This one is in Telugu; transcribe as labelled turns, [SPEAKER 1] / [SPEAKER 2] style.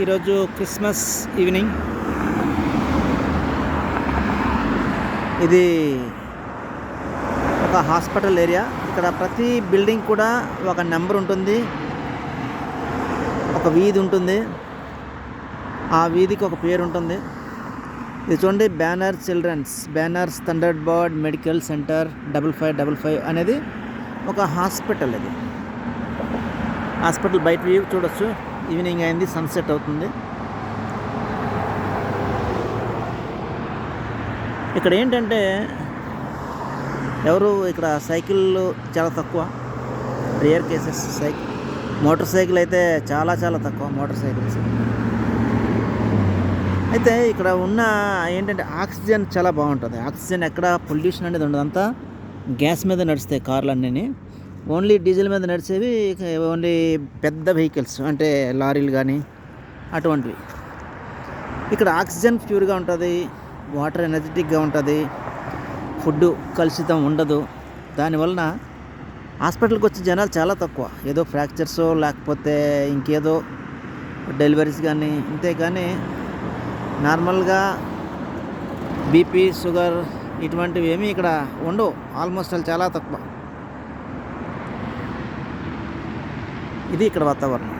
[SPEAKER 1] ఈరోజు క్రిస్మస్ ఈవినింగ్. ఇది ఒక హాస్పిటల్ ఏరియా. ఇక్కడ ప్రతి బిల్డింగ్ కూడా ఒక నెంబర్ ఉంటుంది, ఒక వీధి ఉంటుంది, ఆ వీధికి ఒక పేరు ఉంటుంది. ఇది చూడండి, banner children's, banners thunder bird medical centre 5555 అనేది ఒక హాస్పిటల్. ఇది హాస్పిటల్ బయట వ్యూ చూడొచ్చు. ఈవినింగ్ అయింది, సన్సెట్ అవుతుంది. ఇక్కడ ఏంటంటే ఎవరు ఇక్కడ సైకిళ్ళు చాలా తక్కువ, రేర్ కేసెస్. మోటార్ సైకిల్ అయితే చాలా చాలా తక్కువ మోటార్ సైకిల్స్. అయితే ఇక్కడ ఉన్న ఏంటంటే ఆక్సిజన్ చాలా బాగుంటుంది. ఆక్సిజన్ ఎక్కడ పొల్యూషన్ అనేది ఉండదు, అంతా గ్యాస్ మీద నడుస్తాయి కార్లు అన్నీ. ఓన్లీ డీజిల్ మీద నడిచేవి ఓన్లీ పెద్ద వెహికల్స్, అంటే లారీలు కానీ అటువంటివి. ఇక్కడ ఆక్సిజన్ ప్యూర్గా ఉంటుంది, వాటర్ ఎనర్జెటిక్గా ఉంటుంది, ఫుడ్ కలుషితం ఉండదు. దానివలన హాస్పిటల్కి వచ్చే జనాలు చాలా తక్కువ. ఏదో ఫ్రాక్చర్స్ లేకపోతే ఇంకేదో డెలివరీస్ కానీ, ఇంతే కానీ నార్మల్గా బీపీ షుగర్ ఇటువంటివి ఏమీ ఇక్కడ ఉండవు. ఆల్మోస్ట్ చాలా తక్కువ. ఇది ఇక్కడ వాతావరణం.